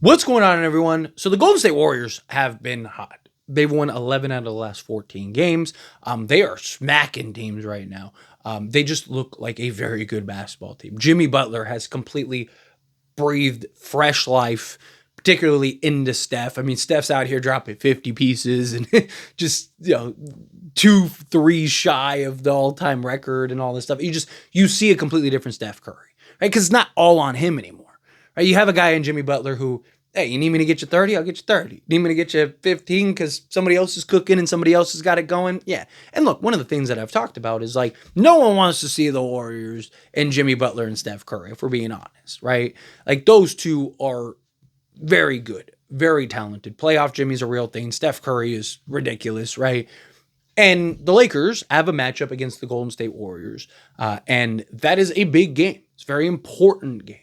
What's going on, everyone? So the Golden State Warriors have been hot. They've won 11 out of the last 14 games. They are smacking teams right now. They just look like a very good basketball team. Jimmy Butler has completely breathed fresh life, particularly into Steph. I mean, Steph's out here dropping 50 pieces and just, 2 3 shy of the all-time record and all this stuff. You see a completely different Steph Curry, right? Because it's not all on him anymore. Right? You have a guy in Jimmy Butler who, hey, you need me to get you 30? I'll get you 30. You need me to get you 15 because somebody else is cooking and somebody else has got it going? Yeah. And look, one of the things that I've talked about is like, no one wants to see the Warriors and Jimmy Butler and Steph Curry, if we're being honest, right? Like, those two are very good, very talented. Playoff Jimmy's a real thing. Steph Curry is ridiculous, right? And the Lakers have a matchup against the Golden State Warriors. And that is a big game. It's a very important game.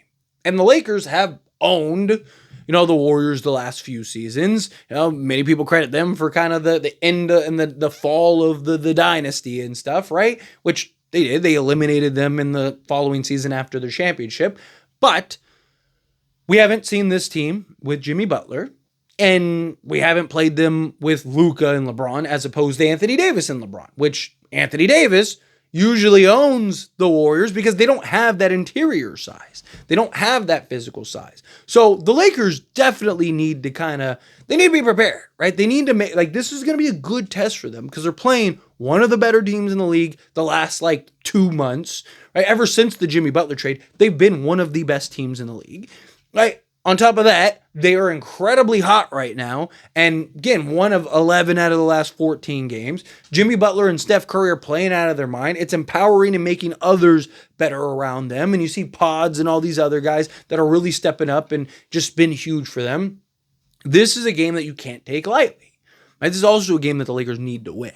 And the Lakers have owned, the Warriors the last few seasons. Many people credit them for kind of the end and the fall of the dynasty and stuff, right? Which they did. They eliminated them in the following season after their championship. But we haven't seen this team with Jimmy Butler, and we haven't played them with Luka and LeBron as opposed to Anthony Davis and LeBron, which Anthony Davis usually owns the Warriors because they don't have that interior size. They don't have that physical size. So the Lakers definitely need to they need to be prepared, right? They need to this is going to be a good test for them because they're playing one of the better teams in the league the last 2 months, right? Ever since the Jimmy Butler trade, they've been one of the best teams in the league, right? On top of that, they are incredibly hot right now. And again, one of 11 out of the last 14 games. Jimmy Butler and Steph Curry are playing out of their mind. It's empowering and making others better around them. And you see Pods and all these other guys that are really stepping up and just been huge for them. This is a game that you can't take lightly. Right? This is also a game that the Lakers need to win.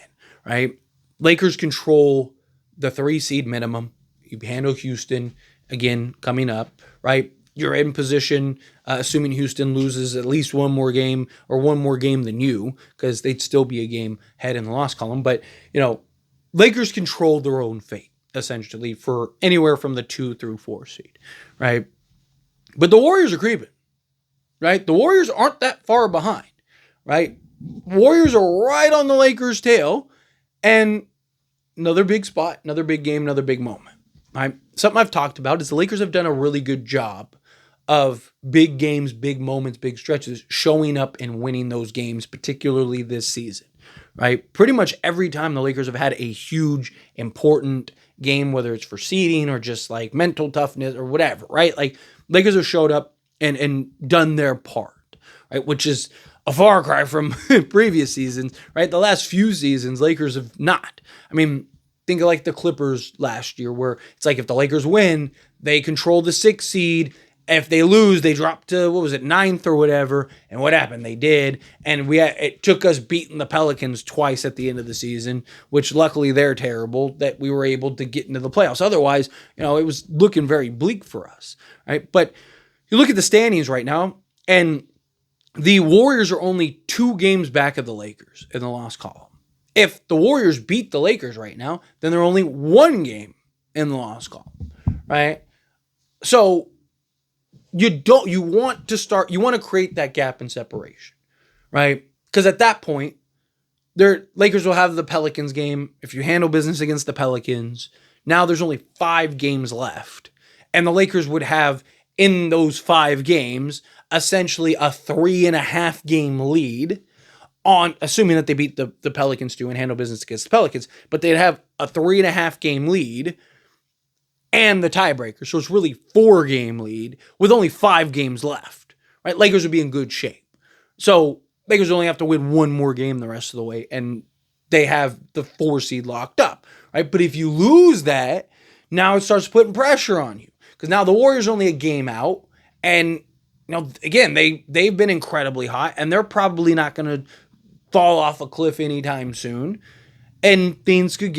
Right? Lakers control the 3 seed minimum. You handle Houston again coming up. Right? You're in position, assuming Houston loses at least one more game than you, because they'd still be a game ahead in the loss column. But, Lakers control their own fate, essentially, for anywhere from the 2 through 4 seed, right? But the Warriors are creeping, right? The Warriors aren't that far behind, right? Warriors are right on the Lakers' tail, and another big spot, another big game, another big moment. Right? Something I've talked about is the Lakers have done a really good job of big games, big moments, big stretches, showing up and winning those games, particularly this season, right? Pretty much every time the Lakers have had a huge, important game, whether it's for seeding or just mental toughness or whatever, right? Lakers have showed up and done their part, right? Which is a far cry from previous seasons, right? The last few seasons, Lakers have not. I mean, think of the Clippers last year, where it's if the Lakers win, they control the 6th seed. If they lose, they drop to, 9th or whatever. And what happened? They did. And it took us beating the Pelicans twice at the end of the season, which luckily they're terrible, that we were able to get into the playoffs. Otherwise, it was looking very bleak for us, right? But you look at the standings right now, and the Warriors are only 2 games back of the Lakers in the loss column. If the Warriors beat the Lakers right now, then they're only 1 game in the loss column, right? So you want to create that gap in separation, right? Because at that point, Lakers will have the Pelicans game. If you handle business against the Pelicans, now there's only 5 games left. And the Lakers would have, in those 5 games, essentially a 3.5 game lead, on assuming that they beat the Pelicans too and handle business against the Pelicans, but they'd have a 3.5 game lead and the tiebreaker. So it's really 4 game lead with only 5 games left, right? Lakers would be in good shape. So Lakers only have to win 1 more game the rest of the way, and they have the 4 seed locked up, right? But if you lose that, now it starts putting pressure on you, because now the Warriors are only a game out, and again, they've been incredibly hot, and they're probably not going to fall off a cliff anytime soon, and things could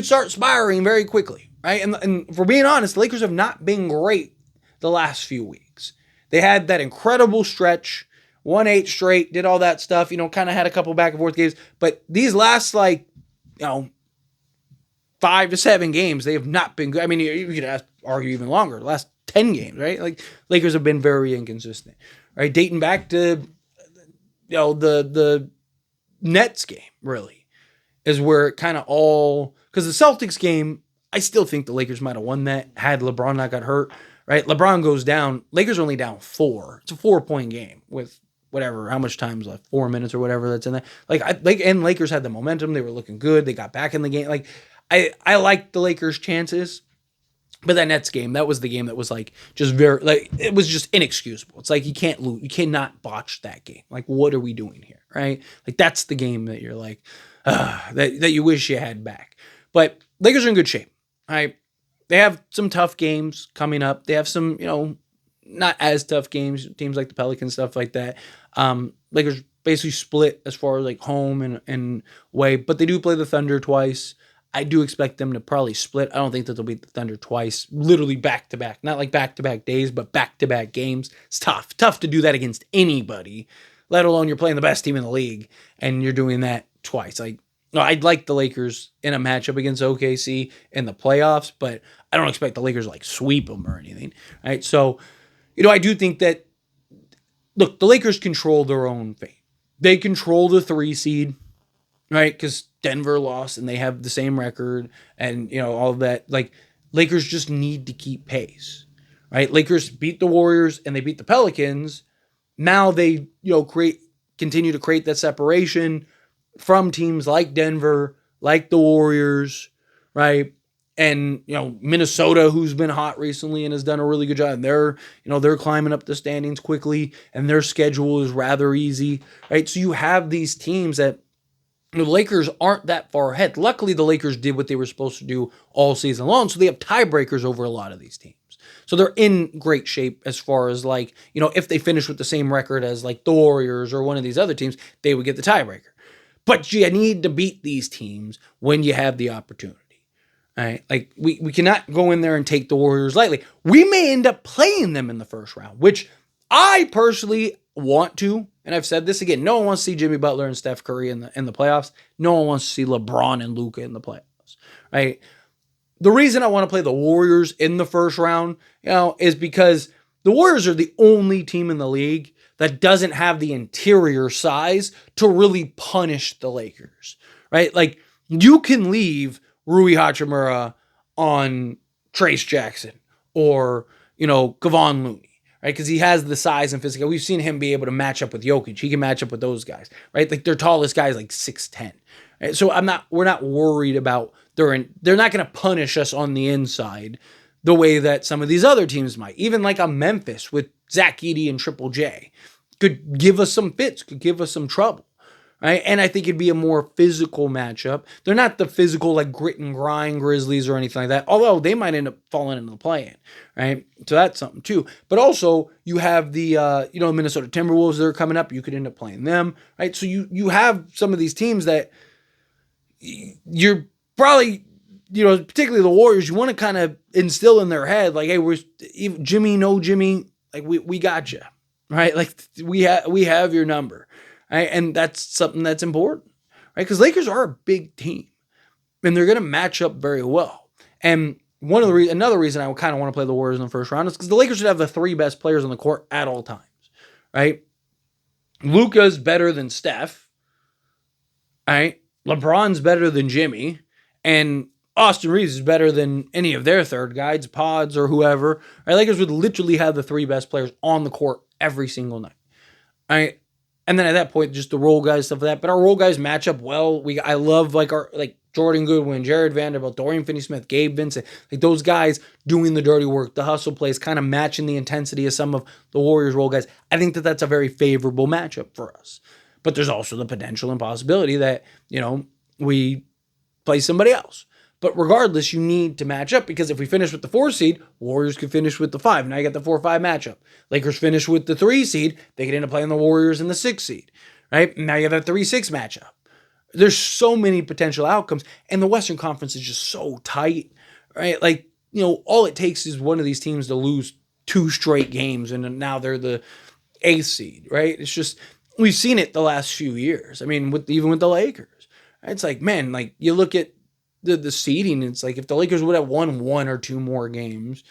start spiraling very quickly, right? And if we're being honest, the Lakers have not been great the last few weeks. They had that incredible stretch, won 8 straight, did all that stuff, kind of had a couple back and forth games, but these last 5 to 7 games, they have not been good. I mean, you could argue even longer. The last 10 games, right? Like Lakers have been very inconsistent, right? Dating back to the Nets game, really, is where it kind of all, because the Celtics game, I still think the Lakers might have won that had LeBron not got hurt, right? LeBron goes down, Lakers are only down 4. It's a 4-point game with whatever, how much time's left, 4 minutes or whatever that's in there. And Lakers had the momentum, they were looking good, they got back in the game. Like I liked the Lakers' chances. But that Nets game, that was the game that was like just very, like, it was just inexcusable. It's like you can't lose, you cannot botch that game. Like, what are we doing here, right? Like, that's the game that you're like, that you wish you had back. But Lakers are in good shape, right? They have some tough games coming up. They have some, not as tough games, teams like the Pelicans, stuff like that. Lakers basically split as far as like home and away, but they do play the Thunder twice. I do expect them to probably split. I don't think that they'll beat the Thunder twice, literally back-to-back. Not like back-to-back days, but back-to-back games. It's tough. Tough to do that against anybody, let alone you're playing the best team in the league, and you're doing that twice. Like, no, I'd like the Lakers in a matchup against OKC in the playoffs, but I don't expect the Lakers to, like, sweep them or anything, right? So, I do think that, look, the Lakers control their own fate. They control the 3 seed, right? Because Denver lost and they have the same record and, all of that. Like, Lakers just need to keep pace, right? Lakers beat the Warriors and they beat the Pelicans. Now they, continue to create that separation from teams like Denver, like the Warriors, right? And, Minnesota, who's been hot recently and has done a really good job. And they're climbing up the standings quickly and their schedule is rather easy, right? So you have these teams that, the Lakers aren't that far ahead. Luckily, the Lakers did what they were supposed to do all season long, so they have tiebreakers over a lot of these teams. So they're in great shape as far as, like, if they finish with the same record as, like, the Warriors or one of these other teams, they would get the tiebreaker. But you need to beat these teams when you have the opportunity. All right? Like, we cannot go in there and take the Warriors lightly. We may end up playing them in the first round, which I personally want to. And I've said this again, no one wants to see Jimmy Butler and Steph Curry in the playoffs. No one wants to see LeBron and Luka in the playoffs, right? The reason I want to play the Warriors in the first round, is because the Warriors are the only team in the league that doesn't have the interior size to really punish the Lakers, right? Like, you can leave Rui Hachimura on Trace Jackson or, Kevon Looney. Right, because he has the size and physical. We've seen him be able to match up with Jokic. He can match up with those guys, right? Like, their tallest guy is like 6'10". Right? So we're not worried about they're not going to punish us on the inside the way that some of these other teams might. Even like a Memphis with Zach Edey and Triple J could give us some fits, could give us some trouble. Right? And I think it'd be a more physical matchup. They're not the physical, like, grit and grind Grizzlies or anything like that, although they might end up falling into the play-in, right? So that's something too. But also, you have the Minnesota Timberwolves that are coming up. You could end up playing them, right? So you have some of these teams that you're probably, particularly the Warriors, you want to kind of instill in their head, like, hey, we're Jimmy, no Jimmy, like, we got you, right? Like, we have your number. Right? And that's something that's important, right? Because Lakers are a big team, and they're going to match up very well. And another reason I kind of want to play the Warriors in the first round is because the Lakers should have the 3 best players on the court at all times, right? Luka's better than Steph, right? LeBron's better than Jimmy, and Austin Reeves is better than any of their third guys, Pods or whoever. Right? Lakers would literally have the 3 best players on the court every single night, right? And then at that point, just the role guys, stuff like that. But our role guys match up well. I love our Jordan Goodwin, Jared Vanderbilt, Dorian Finney-Smith, Gabe Vincent. Like, those guys doing the dirty work, the hustle plays, kind of matching the intensity of some of the Warriors role guys. I think that that's a very favorable matchup for us. But there's also the potential and possibility that, we play somebody else. But regardless, you need to match up, because if we finish with the 4 seed, Warriors could finish with the 5. Now you got the 4-5 matchup. Lakers finish with the 3 seed. They could end up playing the Warriors in the 6 seed, right? Now you have that 3-6 matchup. There's so many potential outcomes, and the Western Conference is just so tight, right? Like, all it takes is one of these teams to lose 2 straight games, and now they're the 8th seed, right? It's just, we've seen it the last few years. I mean, even with the Lakers. It's like, man, like, you look at the seeding, it's like if the Lakers would have won 1 or 2 more games,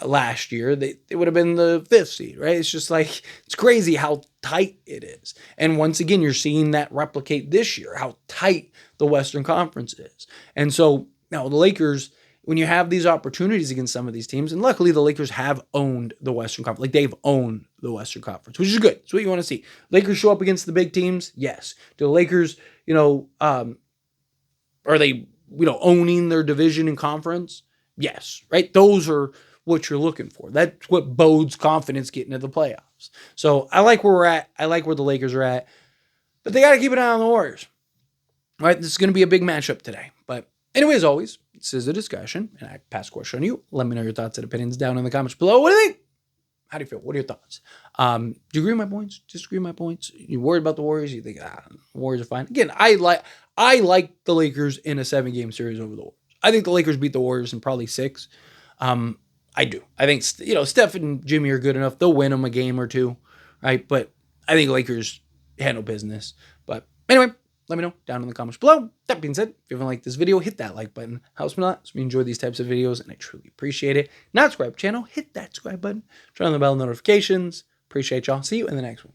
last year, they would have been the 5th seed, right? It's just like, it's crazy how tight it is. And once again, you're seeing that replicate this year, how tight the Western Conference is. And so now the Lakers, when you have these opportunities against some of these teams, and luckily the Lakers have owned the Western Conference, like they've owned the Western Conference, which is good. It's what you want to see. Lakers show up against the big teams? Yes. Do the Lakers, are they, owning their division and conference? Yes, right? Those are what you're looking for. That's what bodes confidence getting to the playoffs. So I like where we're at. I like where the Lakers are at. But they got to keep an eye on the Warriors. All right, this is going to be a big matchup today. But anyway, as always, this is a discussion, and I pass a question on you. Let me know your thoughts and opinions down in the comments below. What do you think? How do you feel? What are your thoughts? Do you agree with my points? Disagree with my points? You worried about the Warriors? You think Warriors are fine? Again, I like the Lakers in a 7-game series over the Warriors. I think the Lakers beat the Warriors in probably 6. I do. I think Steph and Jimmy are good enough. They'll win them a game or 2, right? But I think Lakers handle business. But anyway, let me know down in the comments below. That being said, if you haven't liked this video, hit that like button. Helps me a lot. So we enjoy these types of videos, and I truly appreciate it. Not subscribe to the channel, hit that subscribe button. Turn on the bell notifications. Appreciate y'all. See you in the next one.